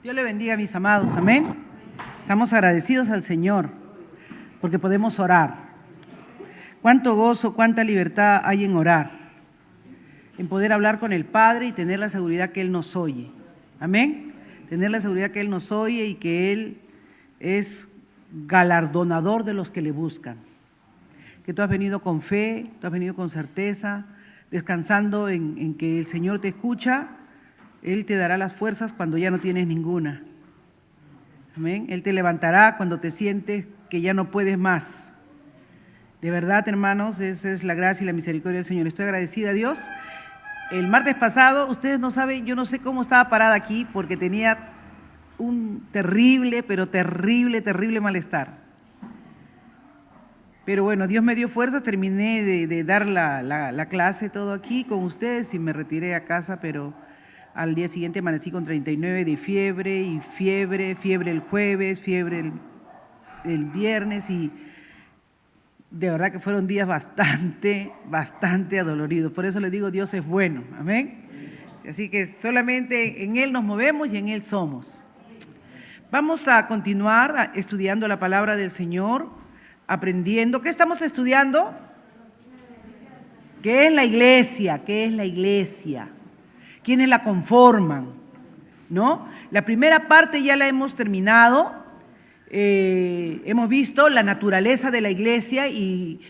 Dios le bendiga, mis amados, amén. Estamos agradecidos al Señor porque podemos orar. Cuánto gozo, cuánta libertad hay en orar, en poder hablar con el Padre y tener la seguridad que Él nos oye. Amén. Tener la seguridad que Él nos oye y que Él es galardonador de los que le buscan. Que tú has venido con fe, tú has venido con certeza, descansando en que el Señor te escucha. Él te dará las fuerzas cuando ya no tienes ninguna. Amén. Él te levantará cuando te sientes que ya no puedes más. De verdad, hermanos, esa es la gracia y la misericordia del Señor. Estoy agradecida a Dios. El martes pasado, ustedes no saben, yo no sé cómo estaba parada aquí porque tenía un terrible, pero terrible malestar. Pero bueno, Dios me dio fuerza, terminé de dar la clase, todo aquí con ustedes y me retiré a casa, pero al día siguiente amanecí con 39 de fiebre el jueves, fiebre el viernes y de verdad que fueron días bastante adoloridos. Por eso les digo, Dios es bueno, amén. Así que solamente en Él nos movemos y en Él somos. Vamos a continuar estudiando la palabra del Señor, aprendiendo. ¿Qué estamos estudiando? ¿Qué es la iglesia? ¿Qué es la iglesia? ¿Quiénes la conforman? ¿No? La primera parte ya la hemos terminado. Hemos visto la naturaleza de la iglesia y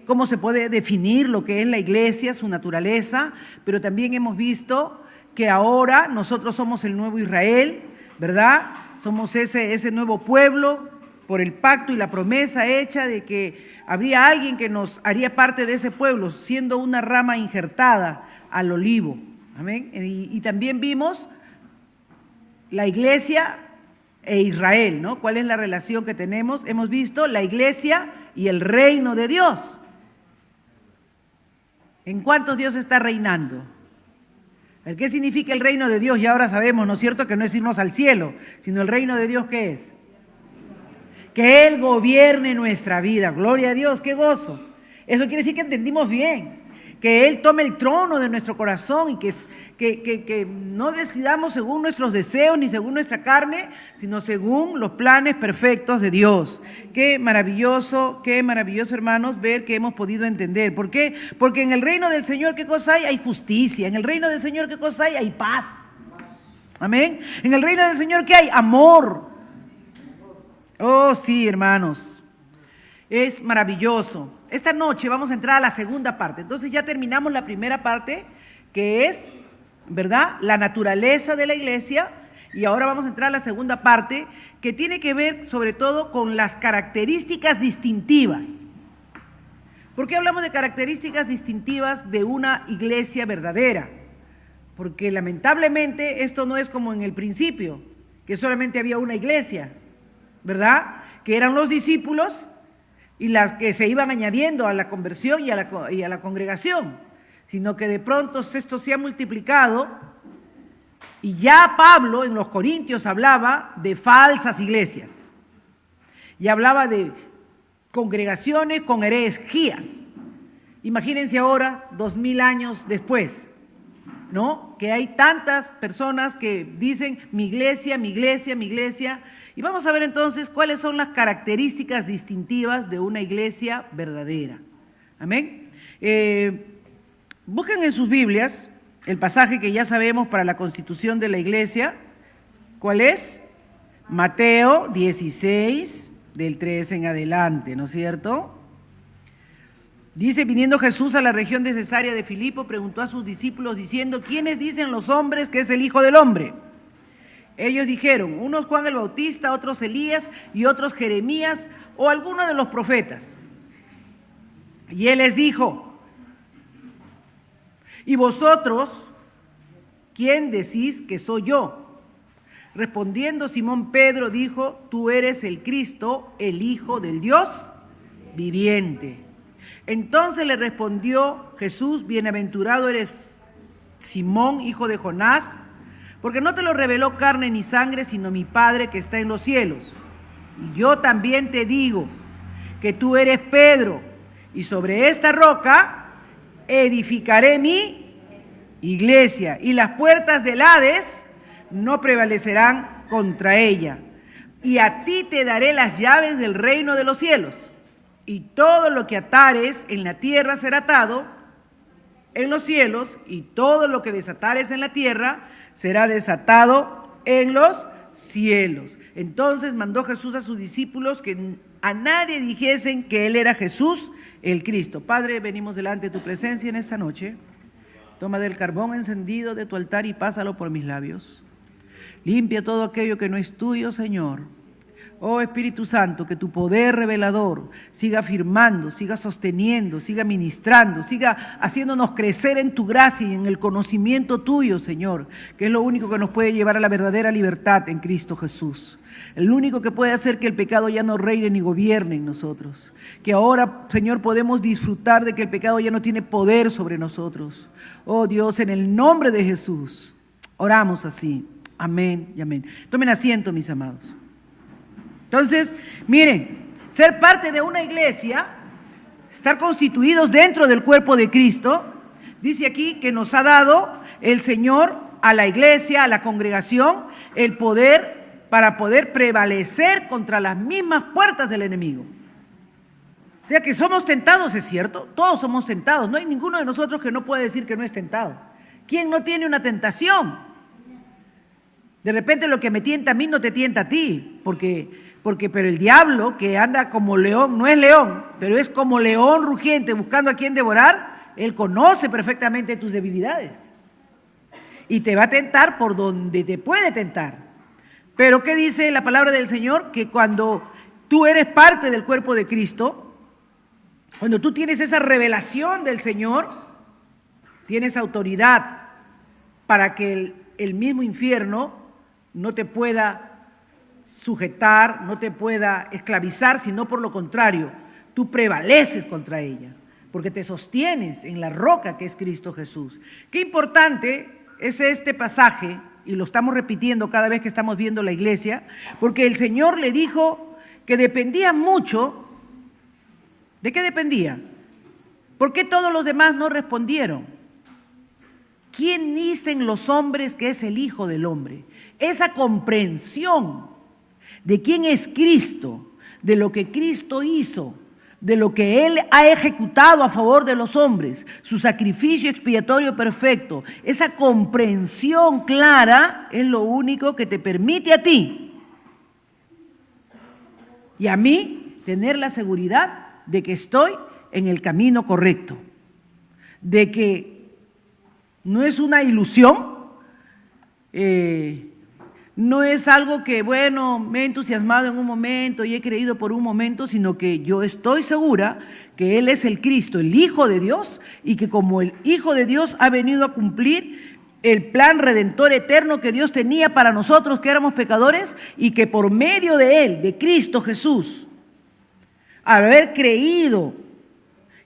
cómo se puede definir lo que es la iglesia, su naturaleza, pero también hemos visto que ahora nosotros somos el nuevo Israel, ¿verdad? Somos ese nuevo pueblo por el pacto y la promesa hecha de que habría alguien que nos haría parte de ese pueblo, siendo una rama injertada al olivo. Amén. Y también vimos la iglesia e Israel, ¿no? ¿Cuál es la relación que tenemos? Hemos visto la iglesia y el reino de Dios. ¿En cuántos Dios está reinando? ¿Qué significa el reino de Dios? Ya ahora sabemos, ¿no es cierto?, que no es irnos al cielo, sino el reino de Dios, ¿qué es? Que Él gobierne nuestra vida. Gloria a Dios, qué gozo. Eso quiere decir que entendimos bien. Que Él tome el trono de nuestro corazón y que no decidamos según nuestros deseos ni según nuestra carne, sino según los planes perfectos de Dios. Qué maravilloso, hermanos, ver que hemos podido entender. ¿Por qué? Porque en el reino del Señor, ¿qué cosa hay? Hay justicia. En el reino del Señor, ¿qué cosa hay? Hay paz. Amén. En el reino del Señor, ¿qué hay? Amor. Oh, sí, hermanos. Es maravilloso. Esta noche vamos a entrar a la segunda parte. Entonces ya terminamos la primera parte, que es, ¿verdad?, la naturaleza de la iglesia. Y ahora vamos a entrar a la segunda parte, que tiene que ver sobre todo con las características distintivas. ¿Por qué hablamos de características distintivas de una iglesia verdadera? Porque lamentablemente esto no es como en el principio, que solamente había una iglesia, ¿verdad?, que eran los discípulos y las que se iban añadiendo a la conversión y a la congregación, sino que de pronto esto se ha multiplicado y ya Pablo en los Corintios hablaba de falsas iglesias y hablaba de congregaciones con herejías. Imagínense ahora, 2000 años después, ¿no?, que hay tantas personas que dicen mi iglesia, mi iglesia, mi iglesia. Y vamos a ver entonces cuáles son las características distintivas de una iglesia verdadera. Amén. Busquen en sus Biblias el pasaje que ya sabemos para la constitución de la iglesia. ¿Cuál es? Mateo 16, del 3 en adelante, ¿no es cierto? Dice, viniendo Jesús a la región de Cesarea de Filipo, preguntó a sus discípulos diciendo, ¿quiénes dicen los hombres que es el Hijo del Hombre? Ellos dijeron, unos Juan el Bautista, otros Elías y otros Jeremías o alguno de los profetas. Y Él les dijo, ¿y vosotros quién decís que soy yo? Respondiendo Simón Pedro dijo, tú eres el Cristo, el Hijo del Dios viviente. Entonces le respondió Jesús, bienaventurado eres Simón, hijo de Jonás, porque no te lo reveló carne ni sangre, sino mi Padre que está en los cielos. Y yo también te digo que tú eres Pedro, y sobre esta roca edificaré mi iglesia, y las puertas del Hades no prevalecerán contra ella. Y a ti te daré las llaves del reino de los cielos. Y todo lo que atares en la tierra será atado en los cielos, y todo lo que desatares en la tierra será desatado en los cielos. Entonces mandó Jesús a sus discípulos que a nadie dijesen que Él era Jesús, el Cristo. Padre, venimos delante de tu presencia en esta noche. Toma del carbón encendido de tu altar y pásalo por mis labios. Limpia todo aquello que no es tuyo, Señor. Oh Espíritu Santo, que tu poder revelador siga afirmando, siga sosteniendo, siga ministrando, siga haciéndonos crecer en tu gracia y en el conocimiento tuyo, Señor, que es lo único que nos puede llevar a la verdadera libertad en Cristo Jesús. El único que puede hacer que el pecado ya no reine ni gobierne en nosotros. Que ahora, Señor, podemos disfrutar de que el pecado ya no tiene poder sobre nosotros. Oh Dios, en el nombre de Jesús, oramos así. Amén y amén. Tomen asiento, mis amados. Entonces, miren, ser parte de una iglesia, estar constituidos dentro del cuerpo de Cristo, dice aquí que nos ha dado el Señor a la iglesia, a la congregación, el poder para poder prevalecer contra las mismas puertas del enemigo. O sea que somos tentados, es cierto, todos somos tentados, no hay ninguno de nosotros que no puede decir que no es tentado. ¿Quién no tiene una tentación? De repente lo que me tienta a mí no te tienta a ti, pero el diablo que anda como león, no es león, pero es como león rugiente buscando a quien devorar, él conoce perfectamente tus debilidades y te va a tentar por donde te puede tentar. Pero ¿qué dice la palabra del Señor? Que cuando tú eres parte del cuerpo de Cristo, cuando tú tienes esa revelación del Señor, tienes autoridad para que el mismo infierno no te pueda sujetar, no te pueda esclavizar, sino por lo contrario, tú prevaleces contra ella, porque te sostienes en la roca que es Cristo Jesús. Qué importante es este pasaje, y lo estamos repitiendo cada vez que estamos viendo la iglesia, porque el Señor le dijo que dependía mucho. ¿De qué dependía? ¿Por qué todos los demás no respondieron? ¿Quién dicen los hombres que es el Hijo del Hombre? Esa comprensión de quién es Cristo, de lo que Cristo hizo, de lo que Él ha ejecutado a favor de los hombres, su sacrificio expiatorio perfecto, esa comprensión clara es lo único que te permite a ti y a mí tener la seguridad de que estoy en el camino correcto, de que no es una ilusión, no es algo que, bueno, me he entusiasmado en un momento y he creído por un momento, sino que yo estoy segura que Él es el Cristo, el Hijo de Dios, y que como el Hijo de Dios ha venido a cumplir el plan redentor eterno que Dios tenía para nosotros que éramos pecadores, y que por medio de Él, de Cristo Jesús, al haber creído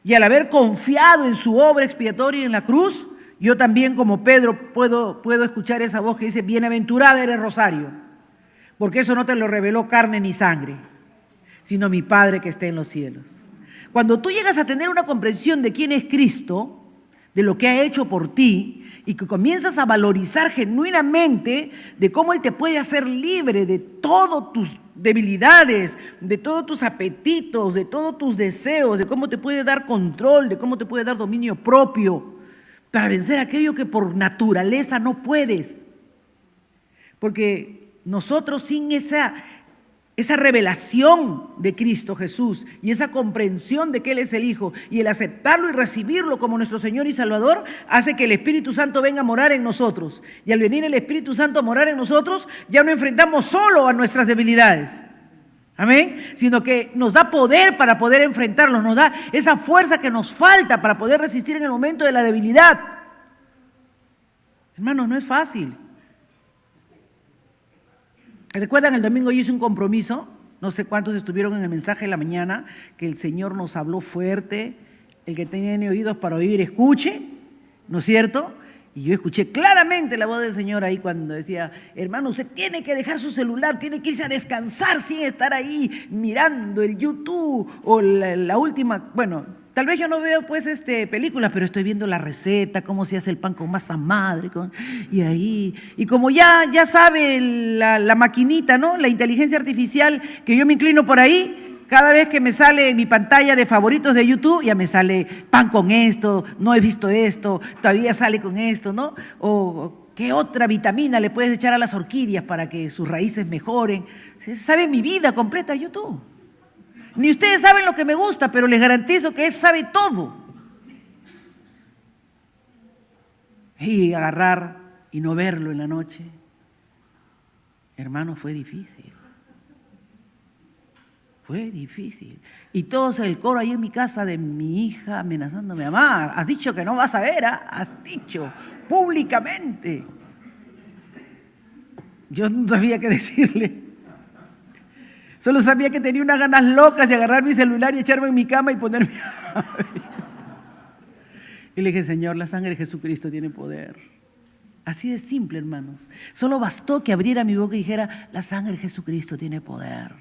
y al haber confiado en su obra expiatoria en la cruz, yo también, como Pedro, puedo escuchar esa voz que dice: bienaventurada eres, Rosario, porque eso no te lo reveló carne ni sangre, sino mi Padre que está en los cielos. Cuando tú llegas a tener una comprensión de quién es Cristo, de lo que ha hecho por ti, y que comienzas a valorizar genuinamente de cómo Él te puede hacer libre de todas tus debilidades, de todos tus apetitos, de todos tus deseos, de cómo te puede dar control, de cómo te puede dar dominio propio, para vencer aquello que por naturaleza no puedes. Porque nosotros sin esa revelación de Cristo Jesús y esa comprensión de que Él es el Hijo, y el aceptarlo y recibirlo como nuestro Señor y Salvador, hace que el Espíritu Santo venga a morar en nosotros. Y al venir el Espíritu Santo a morar en nosotros, ya no enfrentamos solo a nuestras debilidades. Amén. Sino que nos da poder para poder enfrentarlos, nos da esa fuerza que nos falta para poder resistir en el momento de la debilidad. Hermanos, no es fácil. ¿Recuerdan el domingo yo hice un compromiso? No sé cuántos estuvieron en el mensaje de la mañana, que el Señor nos habló fuerte. El que tiene oídos para oír, escuche, ¿no es cierto? Y yo escuché claramente la voz del Señor ahí cuando decía: hermano, usted tiene que dejar su celular, tiene que irse a descansar sin estar ahí mirando el YouTube o la última, bueno, Tal vez yo no veo pues películas, pero estoy viendo la receta, cómo se hace el pan con masa madre, y como ya sabe la maquinita, ¿no? La inteligencia artificial, que yo me inclino por ahí, cada vez que me sale en mi pantalla de favoritos de YouTube, ya me sale pan con esto, no he visto esto, todavía sale con esto, ¿no? O qué otra vitamina le puedes echar a las orquídeas para que sus raíces mejoren. Sabe mi vida completa YouTube. Ni ustedes saben lo que me gusta, pero les garantizo que él sabe todo. Y agarrar y no verlo en la noche, hermano, fue difícil. Fue difícil. Y todos el coro ahí en mi casa de mi hija amenazándome, mamá, has dicho que no vas a ver, ¿ah? Has dicho públicamente. Yo no sabía qué decirle. Solo sabía que tenía unas ganas locas de agarrar mi celular y echarme en mi cama y ponerme a ver. Y le dije, Señor, la sangre de Jesucristo tiene poder. Así de simple, hermanos. Solo bastó que abriera mi boca y dijera, la sangre de Jesucristo tiene poder.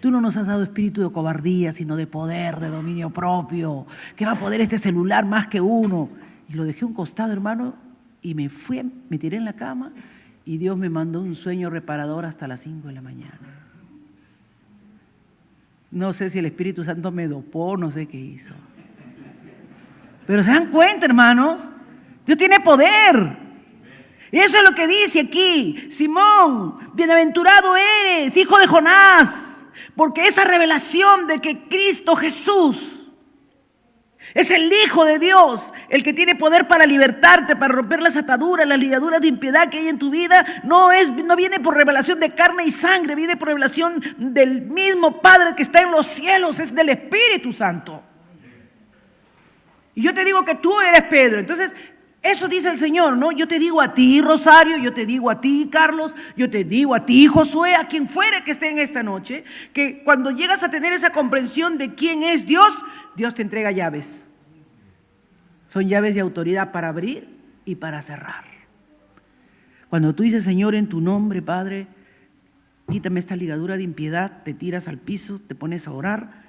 Tú no nos has dado espíritu de cobardía, sino de poder, de dominio propio. ¿Qué va a poder este celular más que uno? Y lo dejé a un costado, hermano, y me tiré en la cama y Dios me mandó un sueño reparador hasta las 5 de la mañana. No sé si el Espíritu Santo me dopó, no sé qué hizo. Pero se dan cuenta, hermanos, Dios tiene poder. Y eso es lo que dice aquí, Simón, bienaventurado eres, hijo de Jonás, porque esa revelación de que Cristo Jesús es el Hijo de Dios, el que tiene poder para libertarte, para romper las ataduras, las ligaduras de impiedad que hay en tu vida, no viene por revelación de carne y sangre, viene por revelación del mismo Padre que está en los cielos, es del Espíritu Santo. Y yo te digo que tú eres Pedro. Entonces, eso dice el Señor, ¿no? Yo te digo a ti, Rosario, yo te digo a ti, Carlos, yo te digo a ti, Josué, a quien fuera que esté en esta noche, que cuando llegas a tener esa comprensión de quién es Dios, Dios te entrega llaves. Son llaves de autoridad para abrir y para cerrar. Cuando tú dices, Señor, en tu nombre, Padre, quítame esta ligadura de impiedad, te tiras al piso, te pones a orar,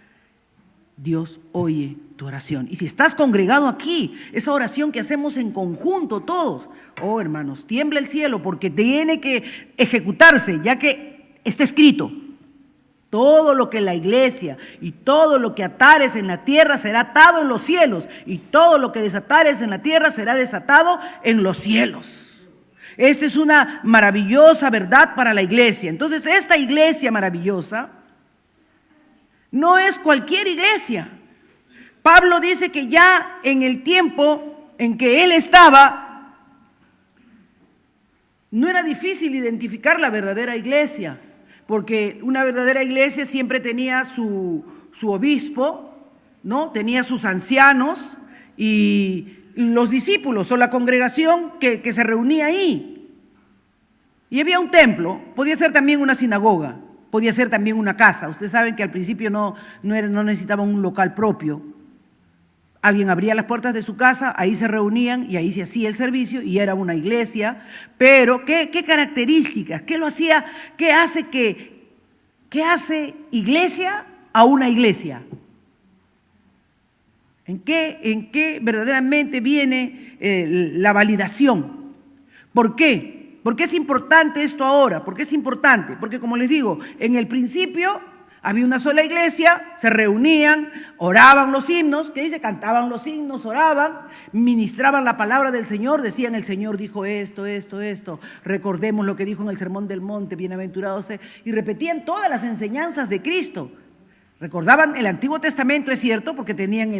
Dios oye tu oración. Y si estás congregado aquí, esa oración que hacemos en conjunto todos, oh hermanos, tiembla el cielo porque tiene que ejecutarse, ya que está escrito. Todo lo que la iglesia y todo lo que atares en la tierra será atado en los cielos, y todo lo que desatares en la tierra será desatado en los cielos. Esta es una maravillosa verdad para la iglesia. Entonces, esta iglesia maravillosa no es cualquier iglesia. Pablo dice que ya en el tiempo en que él estaba, no era difícil identificar la verdadera iglesia, porque una verdadera iglesia siempre tenía su obispo, ¿no? Tenía sus ancianos y los discípulos o la congregación que se reunía ahí. Y había un templo, podía ser también una sinagoga, podía ser también una casa. Ustedes saben que al principio no necesitaban un local propio. Alguien abría las puertas de su casa, ahí se reunían y ahí se hacía el servicio y era una iglesia. Pero, ¿qué características? ¿Qué lo hacía? ¿Qué hace iglesia a una iglesia? ¿En qué verdaderamente viene la validación? ¿Por qué? ¿Por qué es importante esto ahora? ¿Por qué es importante? Porque, como les digo, en el principio había una sola iglesia, se reunían, oraban los himnos, ¿qué dice? Cantaban los himnos, oraban, ministraban la palabra del Señor, decían el Señor dijo esto, recordemos lo que dijo en el Sermón del Monte, bienaventurados, y repetían todas las enseñanzas de Cristo. Recordaban el Antiguo Testamento, es cierto, porque tenían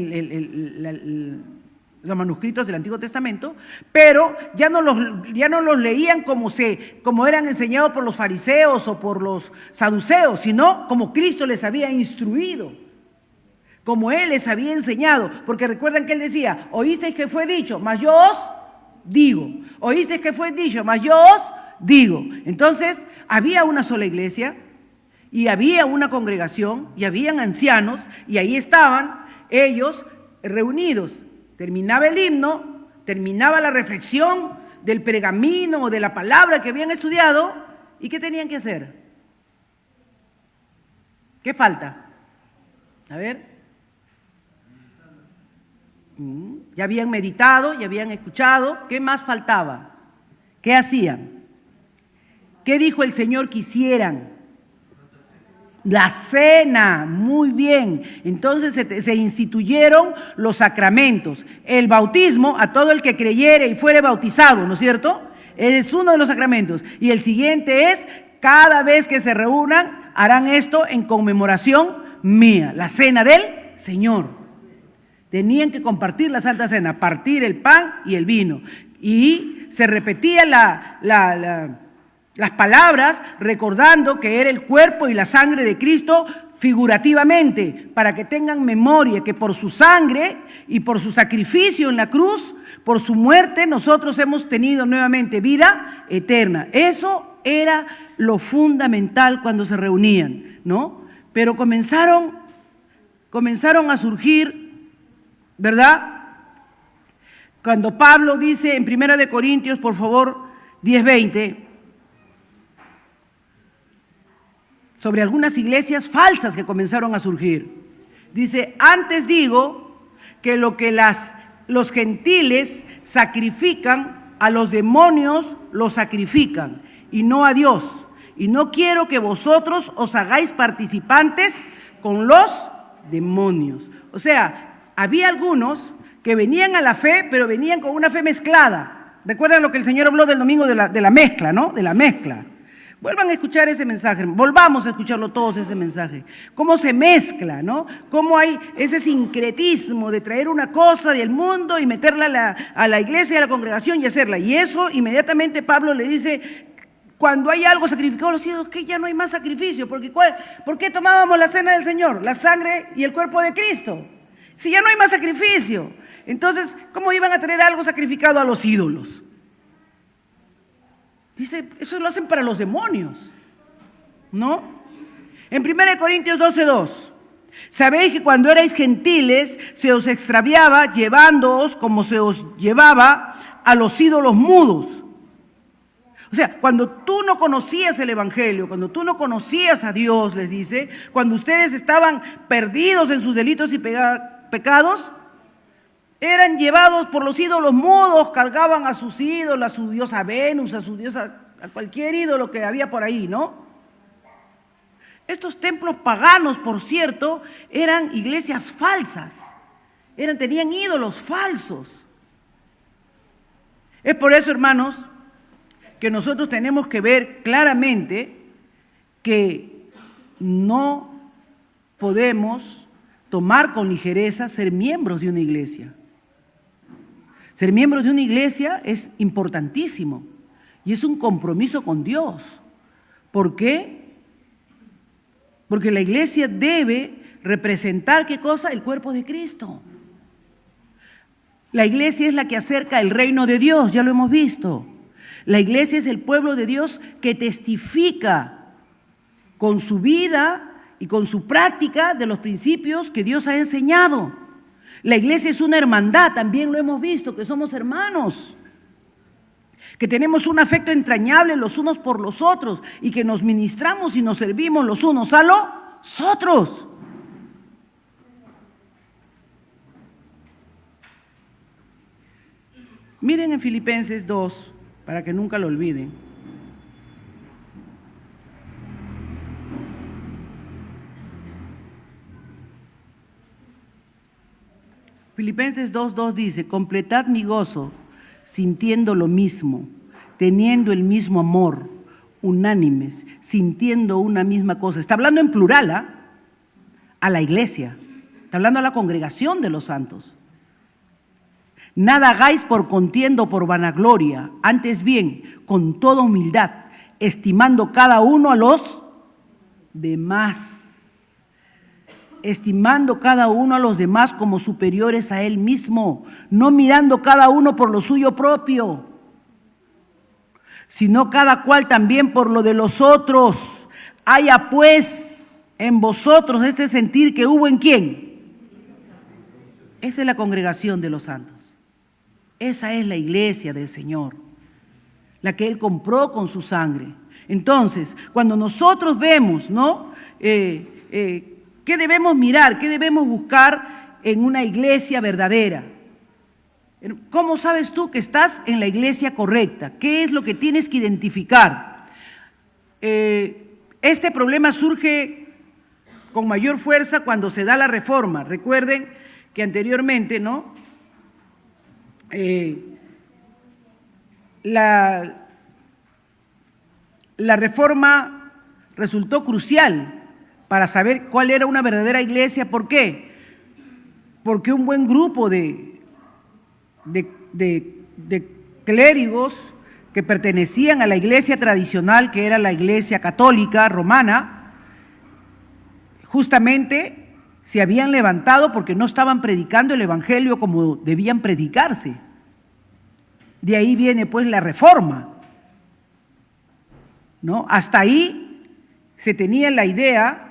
los manuscritos del Antiguo Testamento, pero ya no los leían como eran enseñados por los fariseos o por los saduceos, sino como Cristo les había instruido, como Él les había enseñado, porque recuerdan que Él decía, oísteis que fue dicho, mas yo os digo, oísteis que fue dicho, mas yo os digo. Entonces, había una sola iglesia, y había una congregación, y habían ancianos, y ahí estaban ellos reunidos. Terminaba el himno, terminaba la reflexión del pergamino o de la palabra que habían estudiado, ¿y qué tenían que hacer? ¿Qué falta? A ver, Ya habían meditado, ya habían escuchado. ¿Qué más faltaba? ¿Qué hacían? ¿Qué dijo el Señor que hicieran? La cena, muy bien. Entonces se instituyeron los sacramentos. El bautismo, a todo el que creyere y fuere bautizado, ¿no es cierto? Es uno de los sacramentos. Y el siguiente es, cada vez que se reúnan, harán esto en conmemoración mía, la cena del Señor. Tenían que compartir la Santa Cena, partir el pan y el vino. Y se repetía las palabras recordando que era el cuerpo y la sangre de Cristo figurativamente, para que tengan memoria que por su sangre y por su sacrificio en la cruz, por su muerte, nosotros hemos tenido nuevamente vida eterna. Eso era lo fundamental cuando se reunían, ¿no? Pero comenzaron a surgir, ¿verdad? Cuando Pablo dice en 1 Corintios, por favor, 10:20, sobre algunas iglesias falsas que comenzaron a surgir. Dice, antes digo que lo que los gentiles sacrifican, a los demonios los sacrifican, y no a Dios. Y no quiero que vosotros os hagáis participantes con los demonios. O sea, había algunos que venían a la fe, pero venían con una fe mezclada. ¿Recuerdan lo que el Señor habló del domingo de la mezcla, ¿no? De la mezcla. Vuelvan a escuchar ese mensaje, volvamos a escucharlo todos ese mensaje. Cómo se mezcla, ¿no? Cómo hay ese sincretismo de traer una cosa del mundo y meterla a la iglesia y a la congregación y hacerla. Y eso inmediatamente Pablo le dice, cuando hay algo sacrificado a los ídolos, que ya no hay más sacrificio. ¿Por qué tomábamos la cena del Señor? La sangre y el cuerpo de Cristo. Si ya no hay más sacrificio, entonces, ¿cómo iban a traer algo sacrificado a los ídolos? Dice, eso lo hacen para los demonios, ¿no? En 1 Corintios 12:2, sabéis que cuando erais gentiles se os extraviaba llevándoos como se os llevaba a los ídolos mudos. O sea, cuando tú no conocías el Evangelio, cuando tú no conocías a Dios, les dice, cuando ustedes estaban perdidos en sus delitos y pecados, eran llevados por los ídolos mudos, cargaban a sus ídolos, a su diosa Venus, a su diosa, a cualquier ídolo que había por ahí, ¿no? Estos templos paganos, por cierto, eran iglesias falsas, tenían ídolos falsos. Es por eso, hermanos, que nosotros tenemos que ver claramente que no podemos tomar con ligereza ser miembros de una iglesia. Ser miembros de una iglesia es importantísimo y es un compromiso con Dios. ¿Por qué? Porque la iglesia debe representar, ¿qué cosa? El cuerpo de Cristo. La iglesia es la que acerca el reino de Dios, ya lo hemos visto. La iglesia es el pueblo de Dios que testifica con su vida y con su práctica de los principios que Dios ha enseñado. La iglesia es una hermandad, también lo hemos visto, que somos hermanos, que tenemos un afecto entrañable los unos por los otros y que nos ministramos y nos servimos los unos a los otros. Miren en Filipenses 2, para que nunca lo olviden. Filipenses 2:2 dice, completad mi gozo, sintiendo lo mismo, teniendo el mismo amor, unánimes, sintiendo una misma cosa. Está hablando en plural, a la iglesia, está hablando a la congregación de los santos. Nada hagáis por contienda o por vanagloria, antes bien, con toda humildad, estimando cada uno a los demás. Estimando cada uno a los demás como superiores a él mismo, no mirando cada uno por lo suyo propio, sino cada cual también por lo de los otros. Haya pues en vosotros este sentir que hubo en ¿quién? Esa es la congregación de los santos. Esa es la iglesia del Señor, la que Él compró con su sangre. Entonces, cuando nosotros vemos, ¿no? ¿Qué debemos mirar? ¿Qué debemos buscar en una iglesia verdadera? ¿Cómo sabes tú que estás en la iglesia correcta? ¿Qué es lo que tienes que identificar? Este problema surge con mayor fuerza cuando se da la reforma. Recuerden que anteriormente, ¿no? La reforma resultó crucial para saber cuál era una verdadera iglesia. ¿Por qué? Porque un buen grupo de clérigos que pertenecían a la iglesia tradicional, que era la iglesia católica romana, justamente se habían levantado porque no estaban predicando el evangelio como debían predicarse. De ahí viene pues la reforma, ¿no? Hasta ahí se tenía la idea,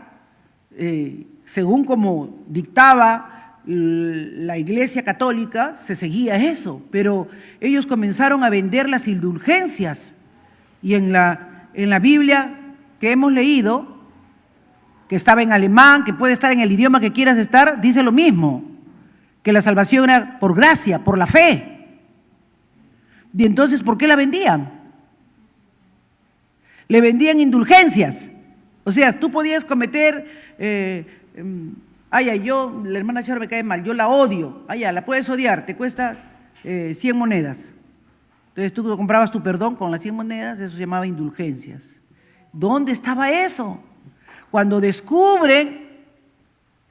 según como dictaba la iglesia católica, se seguía eso, pero ellos comenzaron a vender las indulgencias, y en la Biblia que hemos leído, que estaba en alemán, que puede estar en el idioma que quieras estar, dice lo mismo, que la salvación era por gracia, por la fe. Y entonces, ¿por qué la vendían? Le vendían indulgencias. O sea, tú podías cometer, la hermana Charo me cae mal, yo la odio. La puedes odiar, te cuesta 100 monedas. Entonces tú comprabas tu perdón con las 100 monedas, eso se llamaba indulgencias. ¿Dónde estaba eso? Cuando descubren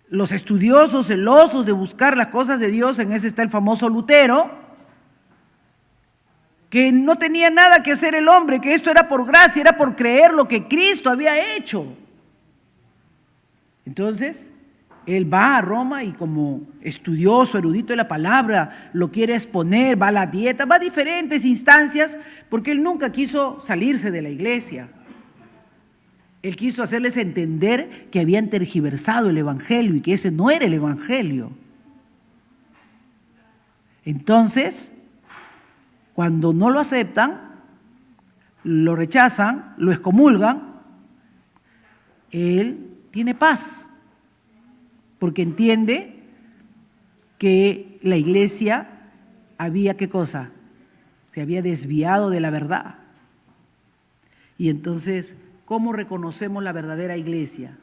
los estudiosos celosos de buscar las cosas de Dios, en ese está el famoso Lutero, que no tenía nada que hacer el hombre, que esto era por gracia, era por creer lo que Cristo había hecho. Entonces, él va a Roma y como estudioso, erudito de la palabra, lo quiere exponer, va a la dieta, va a diferentes instancias, porque él nunca quiso salirse de la iglesia. Él quiso hacerles entender que habían tergiversado el evangelio y que ese no era el evangelio. Entonces, cuando no lo aceptan, lo rechazan, lo excomulgan, él tiene paz, porque entiende que la iglesia había, ¿qué cosa? Se había desviado de la verdad. Y entonces, ¿cómo reconocemos la verdadera iglesia?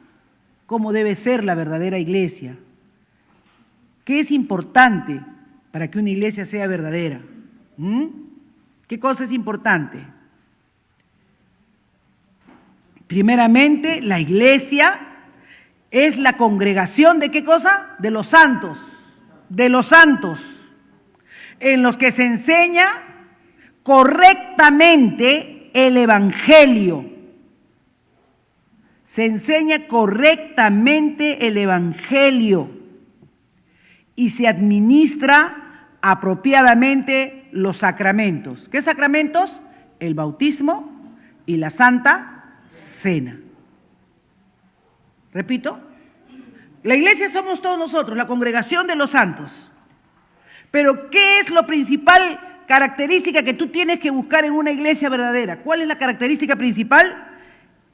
¿Cómo debe ser la verdadera iglesia? ¿Qué es importante para que una iglesia sea verdadera? ¿Qué cosa es importante? Primeramente, la iglesia es la congregación ¿de qué cosa? De los santos, en los que se enseña correctamente el evangelio. Se enseña correctamente el evangelio y se administra apropiadamente los sacramentos. ¿Qué sacramentos? El bautismo y la Santa Cena. Repito, la iglesia somos todos nosotros, la congregación de los santos. Pero ¿qué es lo principal característica que tú tienes que buscar en una iglesia verdadera? ¿Cuál es la característica principal?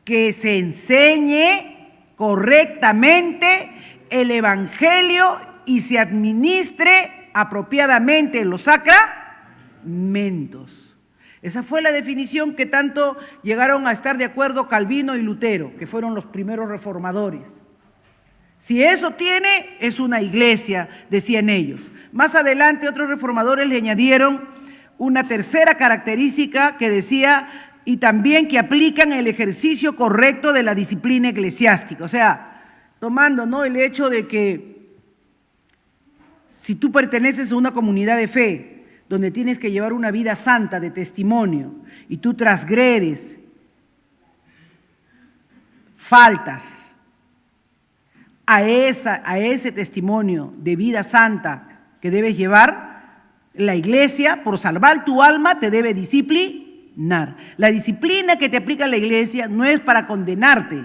Que se enseñe correctamente el evangelio y se administre apropiadamente los sacramentos. Esa fue la definición que tanto llegaron a estar de acuerdo Calvino y Lutero, que fueron los primeros reformadores. Si eso tiene, es una iglesia, decían ellos. Más adelante otros reformadores le añadieron una tercera característica que decía, y también que aplican el ejercicio correcto de la disciplina eclesiástica. O sea, tomando, ¿no?, el hecho de que si tú perteneces a una comunidad de fe, donde tienes que llevar una vida santa de testimonio, y tú transgredes, faltas a ese testimonio de vida santa que debes llevar, la iglesia, por salvar tu alma, te debe disciplinar. La disciplina que te aplica la iglesia no es para condenarte,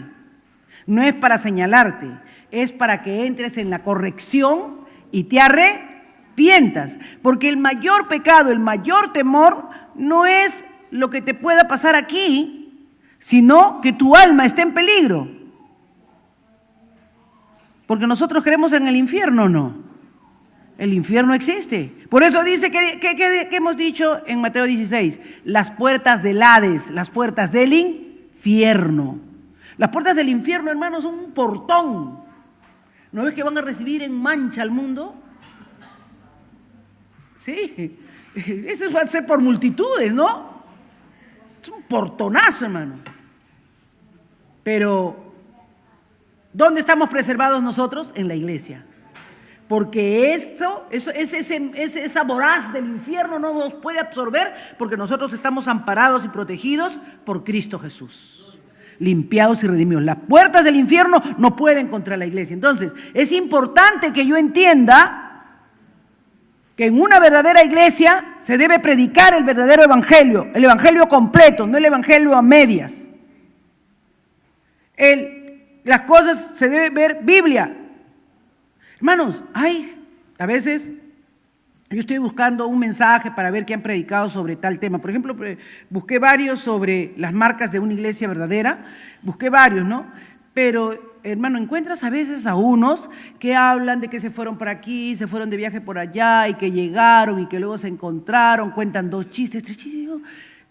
no es para señalarte, es para que entres en la corrección y te arrepientas, porque el mayor pecado, el mayor temor no es lo que te pueda pasar aquí, sino que tu alma esté en peligro. Porque nosotros creemos en el infierno, ¿no? El infierno existe. Por eso dice que hemos dicho en Mateo 16, las puertas del Hades, las puertas del infierno. Las puertas del infierno, hermanos, son un portón. ¿No ves que van a recibir en mancha al mundo? Sí, eso va a ser por multitudes, ¿no? Es un portonazo, hermano. Pero, ¿dónde estamos preservados nosotros? En la iglesia. Porque esa voraz del infierno no nos puede absorber porque nosotros estamos amparados y protegidos por Cristo Jesús. Limpiados y redimidos. Las puertas del infierno no pueden contra la iglesia. Entonces, es importante que yo entienda que en una verdadera iglesia se debe predicar el verdadero evangelio, el evangelio completo, no el evangelio a medias. Las cosas se debe ver Biblia. Hermanos, a veces yo estoy buscando un mensaje para ver qué han predicado sobre tal tema. Por ejemplo, busqué varios sobre las marcas de una iglesia verdadera, busqué varios, ¿no? Pero, hermano, encuentras a veces a unos que hablan de que se fueron por aquí, se fueron de viaje por allá y que llegaron y que luego se encontraron, cuentan 2 chistes, 3 chistes, y digo,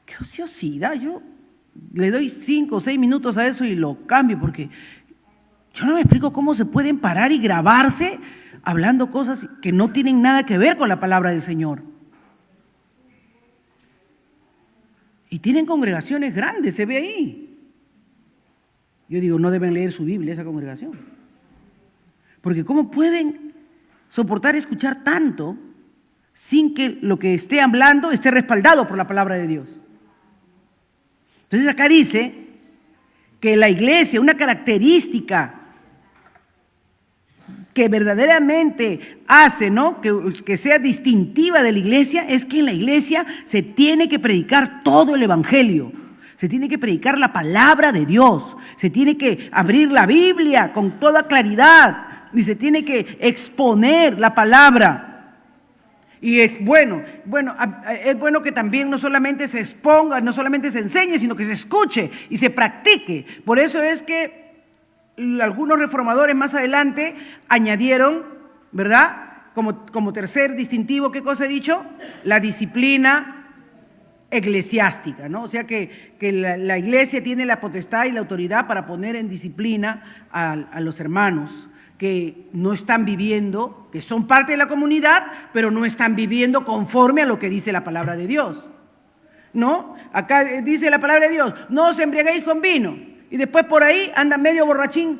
qué ociosidad, yo le doy 5 o 6 minutos a eso y lo cambio porque yo no me explico cómo se pueden parar y grabarse hablando cosas que no tienen nada que ver con la palabra del Señor. Y tienen congregaciones grandes, se ve ahí. Yo digo, no deben leer su Biblia esa congregación. Porque ¿cómo pueden soportar escuchar tanto sin que lo que esté hablando esté respaldado por la palabra de Dios? Entonces acá dice que la iglesia, una característica que verdaderamente hace, ¿no?, que sea distintiva de la iglesia, es que en la iglesia se tiene que predicar todo el evangelio, se tiene que predicar la palabra de Dios, se tiene que abrir la Biblia con toda claridad y se tiene que exponer la palabra. Y es bueno que también no solamente se exponga, no solamente se enseñe, sino que se escuche y se practique. Por eso es que algunos reformadores más adelante añadieron, ¿verdad?, como tercer distintivo, ¿qué cosa he dicho? La disciplina eclesiástica, ¿no? O sea que la iglesia tiene la potestad y la autoridad para poner en disciplina a los hermanos que no están viviendo, que son parte de la comunidad, pero no están viviendo conforme a lo que dice la palabra de Dios, ¿no? Acá dice la palabra de Dios, no os embriaguéis con vino. Y después por ahí anda medio borrachín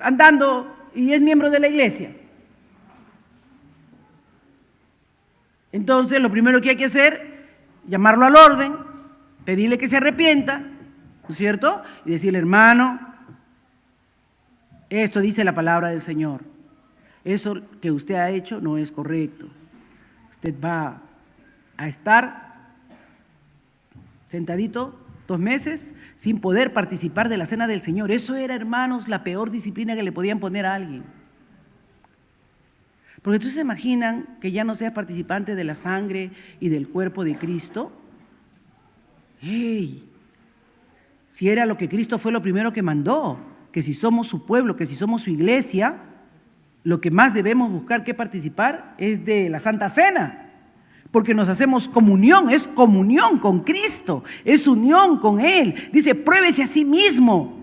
andando y es miembro de la iglesia. Entonces lo primero que hay que hacer, llamarlo al orden, pedirle que se arrepienta, ¿no es cierto? Y decirle, hermano, esto dice la palabra del Señor. Eso que usted ha hecho no es correcto. Usted va a estar sentadito 2 meses sin poder participar de la cena del Señor. Eso era, hermanos, la peor disciplina que le podían poner a alguien. Porque ustedes se imaginan que ya no seas participante de la sangre y del cuerpo de Cristo. ¡Ey! Si era lo que Cristo fue lo primero que mandó, que si somos su pueblo, que si somos su iglesia, lo que más debemos buscar que participar es de la Santa Cena. Porque nos hacemos comunión, es comunión con Cristo, es unión con Él. Dice, pruébese a sí mismo.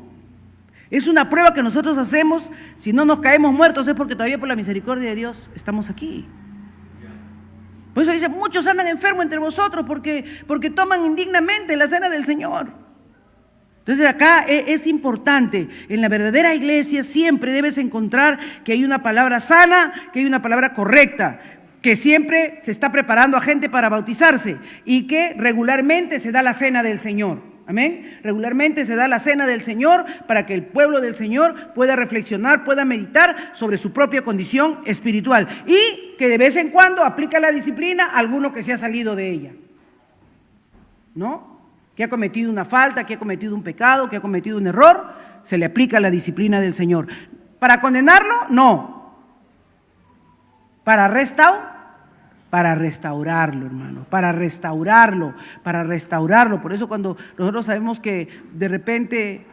Es una prueba que nosotros hacemos, si no nos caemos muertos es porque todavía por la misericordia de Dios estamos aquí. Por eso dice, muchos andan enfermos entre vosotros porque toman indignamente la cena del Señor. Entonces acá es importante, en la verdadera iglesia siempre debes encontrar que hay una palabra sana, que hay una palabra correcta, que siempre se está preparando a gente para bautizarse y que regularmente se da la cena del Señor. Amén. Regularmente se da la cena del Señor para que el pueblo del Señor pueda reflexionar, pueda meditar sobre su propia condición espiritual y que de vez en cuando aplica la disciplina a alguno que se ha salido de ella, ¿no? Que ha cometido una falta, que ha cometido un pecado, que ha cometido un error, se le aplica la disciplina del Señor. ¿Para condenarlo? No. ¿Para restaurarlo, hermano, para restaurarlo. Por eso cuando nosotros sabemos que de repente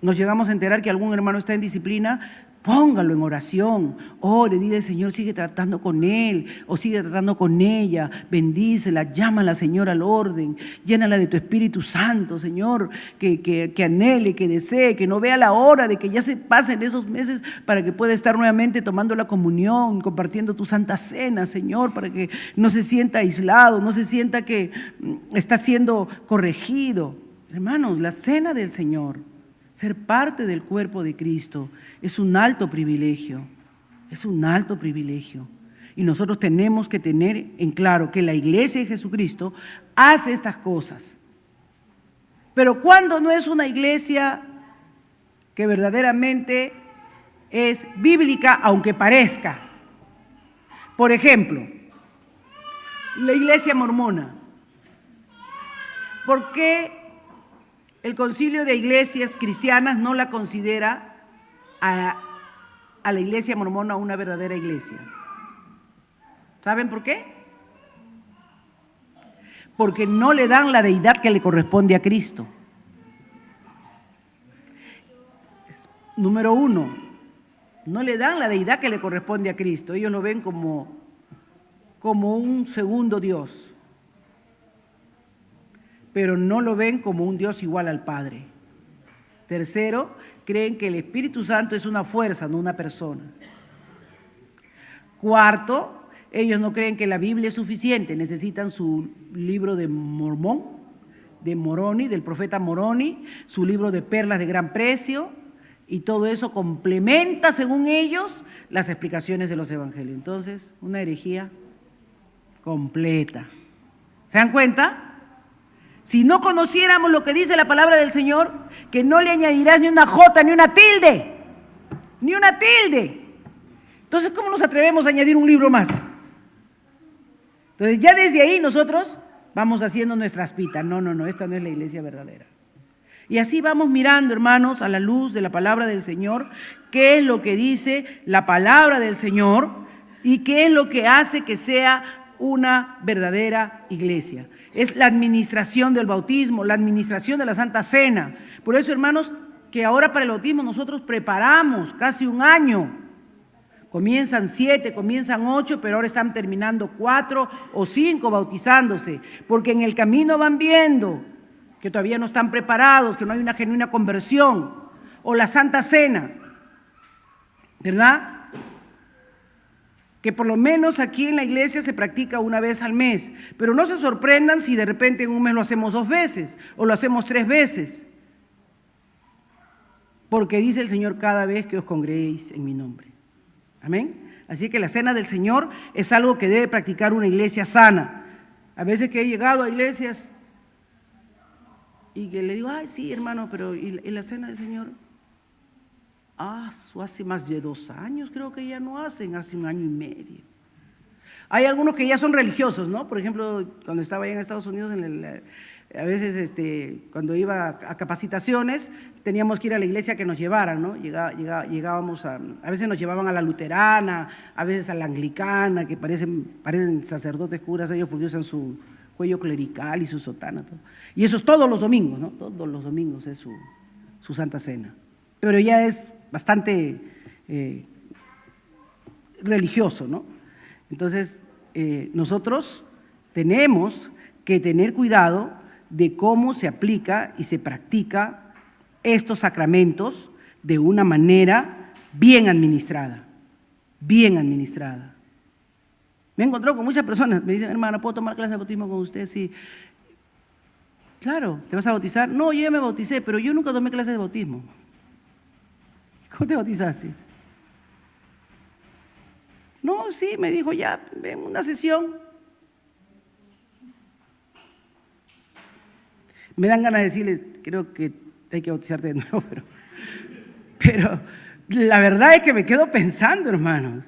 nos llegamos a enterar que algún hermano está en disciplina, Póngalo en oración, ore, dile, Señor, sigue tratando con él o sigue tratando con ella, bendícela, llámala, Señor, al orden, llénala de tu Espíritu Santo, Señor, que anhele, que desee, que no vea la hora de que ya se pasen esos meses para que pueda estar nuevamente tomando la comunión, compartiendo tu Santa Cena, Señor, para que no se sienta aislado, no se sienta que está siendo corregido. Hermanos, la cena del Señor, ser parte del cuerpo de Cristo, es un alto privilegio, es un alto privilegio. Y nosotros tenemos que tener en claro que la iglesia de Jesucristo hace estas cosas. Pero cuando no es una iglesia que verdaderamente es bíblica, aunque parezca. Por ejemplo, la iglesia mormona. ¿Por qué el Concilio de Iglesias Cristianas no la considera a la iglesia mormona una verdadera iglesia? ¿Saben por qué? Porque no le dan la deidad que le corresponde a Cristo. Número uno, no le dan la deidad que le corresponde a Cristo. Ellos lo ven como un segundo Dios, pero no lo ven como un Dios igual al Padre. Tercero, creen que el Espíritu Santo es una fuerza, no una persona. Cuarto, ellos no creen que la Biblia es suficiente, necesitan su libro de Mormón, de Moroni, del profeta Moroni, su libro de perlas de gran precio, y todo eso complementa, según ellos, las explicaciones de los evangelios. Entonces, una herejía completa. ¿Se dan cuenta? Si no conociéramos lo que dice la palabra del Señor, que no le añadirás ni una jota, ni una tilde, ni una tilde. Entonces, ¿cómo nos atrevemos a añadir un libro más? Entonces, ya desde ahí nosotros vamos haciendo nuestras pitas. No, esta no es la iglesia verdadera. Y así vamos mirando, hermanos, a la luz de la palabra del Señor, qué es lo que dice la palabra del Señor y qué es lo que hace que sea una verdadera iglesia. Es la administración del bautismo, la administración de la Santa Cena. Por eso, hermanos, que ahora para el bautismo nosotros preparamos casi un año. Comienzan 7, comienzan 8, pero ahora están terminando 4 o 5 bautizándose, porque en el camino van viendo que todavía no están preparados, que no hay una genuina conversión, o la Santa Cena, ¿verdad? Que por lo menos aquí en la iglesia se practica una vez al mes, pero no se sorprendan si de repente en un mes lo hacemos 2 veces, o lo hacemos 3 veces, porque dice el Señor, cada vez que os congreguéis en mi nombre. Amén. Así que la cena del Señor es algo que debe practicar una iglesia sana. A veces que he llegado a iglesias y que le digo, ay, sí, hermano, pero ¿y la cena del Señor? Hace más de 2 años creo que ya no hacen, hace 1 año y medio. Hay algunos que ya son religiosos, ¿no? Por ejemplo, cuando estaba allá en Estados Unidos, a veces cuando iba a capacitaciones, teníamos que ir a la iglesia que nos llevaran, ¿no? Llegábamos a veces nos llevaban a la luterana, a veces a la anglicana, que parecen sacerdotes curas ellos porque usan su cuello clerical y su sotana. Todo. Y eso es todos los domingos, ¿no? Todos los domingos es su Santa Cena. Pero ya es bastante religioso, ¿no? Entonces, nosotros tenemos que tener cuidado de cómo se aplica y se practica estos sacramentos de una manera bien administrada, bien administrada. Me he encontrado con muchas personas, me dicen, hermana, ¿puedo tomar clase de bautismo con usted? Sí. Claro, ¿te vas a bautizar? No, yo ya me bauticé, pero yo nunca tomé clase de bautismo. ¿Cómo te bautizaste? No, sí, me dijo, ya, ven una sesión. Me dan ganas de decirles, creo que hay que bautizarte de nuevo, pero la verdad es que me quedo pensando, hermanos.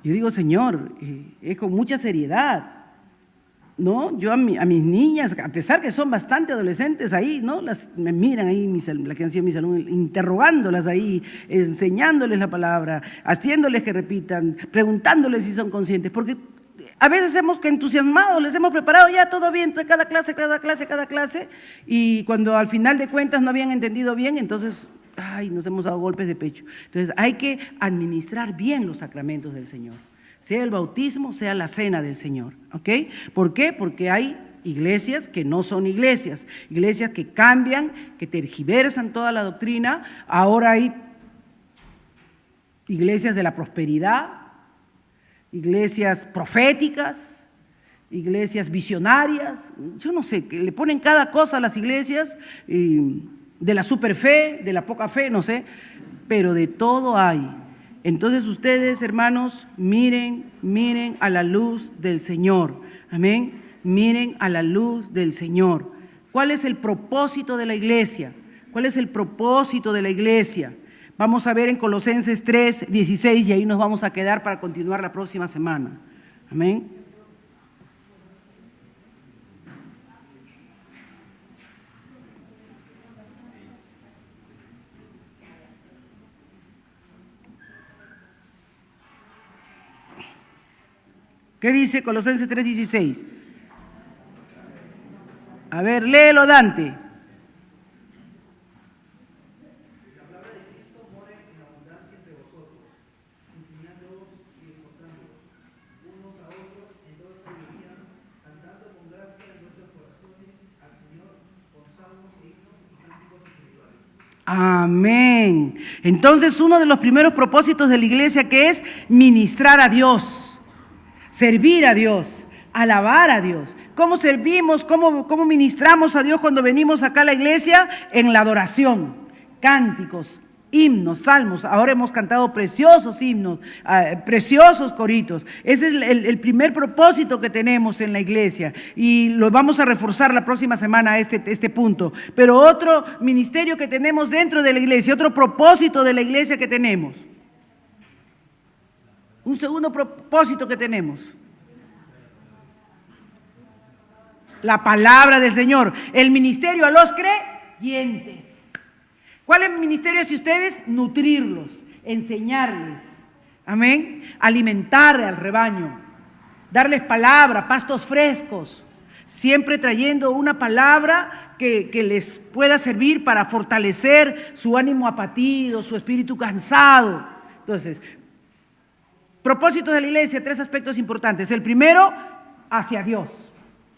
Yo digo, Señor, es con mucha seriedad, ¿no? Yo a mis niñas, a pesar que son bastante adolescentes ahí, ¿no? Me miran ahí, la que han sido mis alumnos, interrogándolas ahí, enseñándoles la palabra, haciéndoles que repitan, preguntándoles si son conscientes, porque a veces hemos entusiasmado, les hemos preparado ya todo bien, cada clase, y cuando al final de cuentas no habían entendido bien, entonces nos hemos dado golpes de pecho. Entonces hay que administrar bien los sacramentos del Señor, sea el bautismo, sea la cena del Señor, ¿ok? ¿Por qué? Porque hay iglesias que no son iglesias que cambian, que tergiversan toda la doctrina. Ahora hay iglesias de la prosperidad, iglesias proféticas, iglesias visionarias, yo no sé, que le ponen cada cosa a las iglesias, de la superfe, de la poca fe, no sé, pero de todo hay. Entonces ustedes, hermanos, miren a la luz del Señor, amén, miren a la luz del Señor. ¿Cuál es el propósito de la iglesia? ¿Cuál es el propósito de la iglesia? Vamos a ver en Colosenses 3:16 y ahí nos vamos a quedar para continuar la próxima semana. Amén. ¿Qué dice Colosenses 3:16? A ver, léelo, Dante. Amén. Entonces, uno de los primeros propósitos de la iglesia, que es ministrar a Dios, servir a Dios, alabar a Dios. ¿Cómo servimos, cómo ministramos a Dios cuando venimos acá a la iglesia? En la adoración, cánticos, himnos, salmos. Ahora hemos cantado preciosos himnos, preciosos coritos. Ese es el primer propósito que tenemos en la iglesia y lo vamos a reforzar la próxima semana este punto. Pero otro ministerio que tenemos dentro de la iglesia, otro propósito de la iglesia que tenemos. Un segundo propósito que tenemos. La palabra del Señor. El ministerio a los creyentes. ¿Cuál es el ministerio hacia ustedes? Nutrirlos, enseñarles, amén, alimentar al rebaño, darles palabra, pastos frescos, siempre trayendo una palabra que les pueda servir para fortalecer su ánimo apatido, su espíritu cansado. Entonces, propósitos de la iglesia, 3 aspectos importantes. El primero, hacia Dios.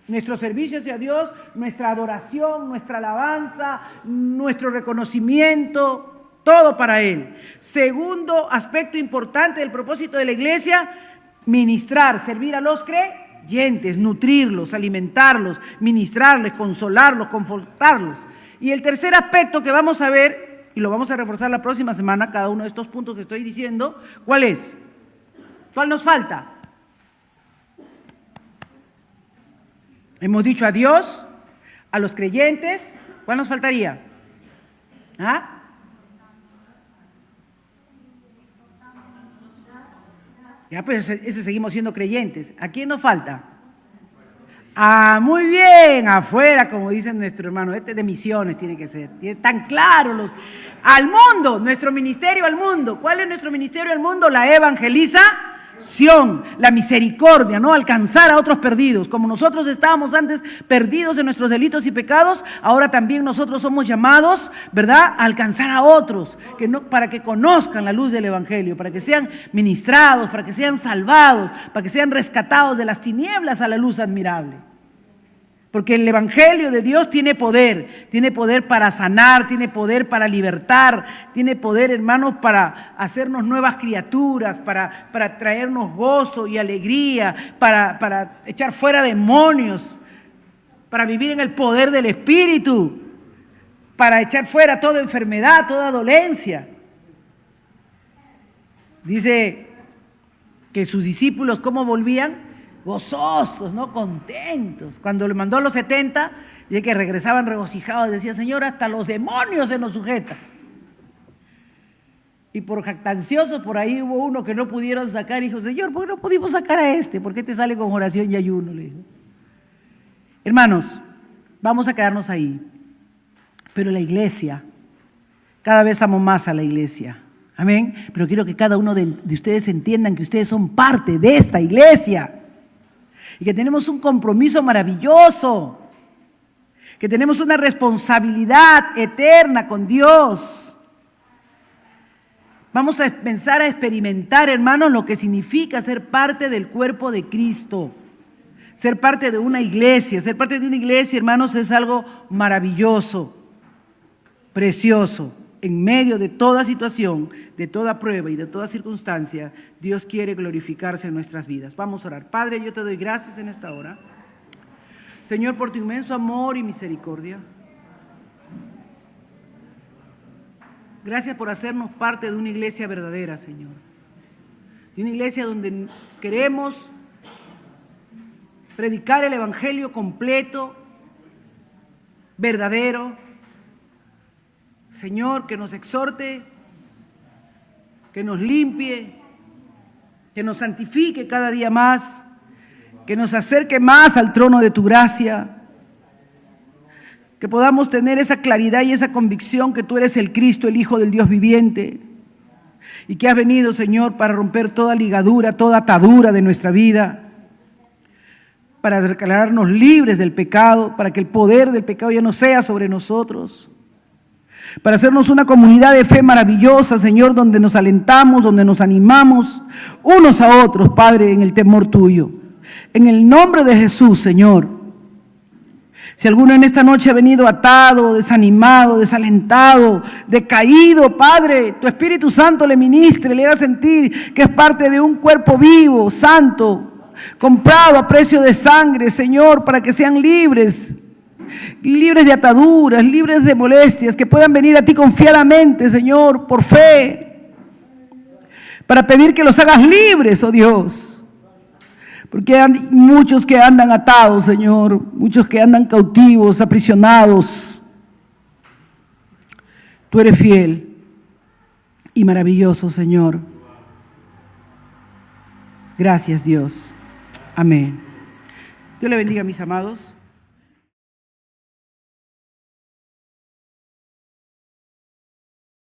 Nuestro servicio hacia Dios, nuestra adoración, nuestra alabanza, nuestro reconocimiento, todo para Él. Segundo aspecto importante del propósito de la iglesia, ministrar, servir a los creyentes, nutrirlos, alimentarlos, ministrarles, consolarlos, confortarlos. Y el tercer aspecto que vamos a ver, y lo vamos a reforzar la próxima semana, cada uno de estos puntos que estoy diciendo, ¿cuál es? ¿Cuál nos falta? Hemos dicho a Dios, a los creyentes. ¿Cuál nos faltaría? ¿Ah? Ya, pues eso seguimos siendo creyentes. ¿A quién nos falta? Ah, muy bien, afuera, como dice nuestro hermano. Este de misiones tiene que ser. Tiene tan claro al mundo, nuestro ministerio al mundo. ¿Cuál es nuestro ministerio al mundo? La evangelización. La misericordia, ¿no? Alcanzar a otros perdidos. Como nosotros estábamos antes perdidos en nuestros delitos y pecados, ahora también nosotros somos llamados, ¿verdad?, a alcanzar a otros, para que conozcan la luz del Evangelio, para que sean ministrados, para que sean salvados, para que sean rescatados de las tinieblas a la luz admirable. Porque el Evangelio de Dios tiene poder para sanar, tiene poder para libertar, tiene poder, hermanos, para hacernos nuevas criaturas, para traernos gozo y alegría, para echar fuera demonios, para vivir en el poder del Espíritu, para echar fuera toda enfermedad, toda dolencia. Dice que sus discípulos, ¿cómo volvían? Gozosos, ¿no? Contentos. Cuando le mandó a los 70, y que regresaban regocijados, decía: Señor, hasta los demonios se nos sujetan. Y por jactanciosos, por ahí hubo uno que no pudieron sacar, y dijo: Señor, ¿por qué no pudimos sacar a este? ¿Por qué te sale con oración y ayuno? Le dijo. Hermanos, vamos a quedarnos ahí. Pero la iglesia, cada vez amo más a la iglesia. Amén. Pero quiero que cada uno de ustedes entiendan que ustedes son parte de esta iglesia. Y que tenemos un compromiso maravilloso, que tenemos una responsabilidad eterna con Dios. Vamos a empezar a experimentar, hermanos, lo que significa ser parte del cuerpo de Cristo. Ser parte de una iglesia. Ser parte de una iglesia, hermanos, es algo maravilloso, precioso. En medio de toda situación, de toda prueba y de toda circunstancia, Dios quiere glorificarse en nuestras vidas. Vamos a orar. Padre, yo te doy gracias en esta hora. Señor, por tu inmenso amor y misericordia. Gracias por hacernos parte de una iglesia verdadera, Señor. De una iglesia donde queremos predicar el evangelio completo, verdadero. Señor, que nos exhorte, que nos limpie, que nos santifique cada día más, que nos acerque más al trono de tu gracia, que podamos tener esa claridad y esa convicción que tú eres el Cristo, el Hijo del Dios viviente, y que has venido, Señor, para romper toda ligadura, toda atadura de nuestra vida, para declararnos libres del pecado, para que el poder del pecado ya no sea sobre nosotros, para hacernos una comunidad de fe maravillosa, Señor, donde nos alentamos, donde nos animamos unos a otros, Padre, en el temor tuyo. En el nombre de Jesús, Señor. Si alguno en esta noche ha venido atado, desanimado, desalentado, decaído, Padre, tu Espíritu Santo le ministre, le haga sentir que es parte de un cuerpo vivo, santo, comprado a precio de sangre, Señor, para que sean libres de ataduras, libres de molestias, que puedan venir a ti confiadamente, Señor, por fe, para pedir que los hagas libres, oh Dios, porque hay muchos que andan atados, Señor, muchos que andan cautivos, aprisionados. Tú eres fiel y maravilloso, Señor. Gracias, Dios. Amén. Dios le bendiga, mis amados.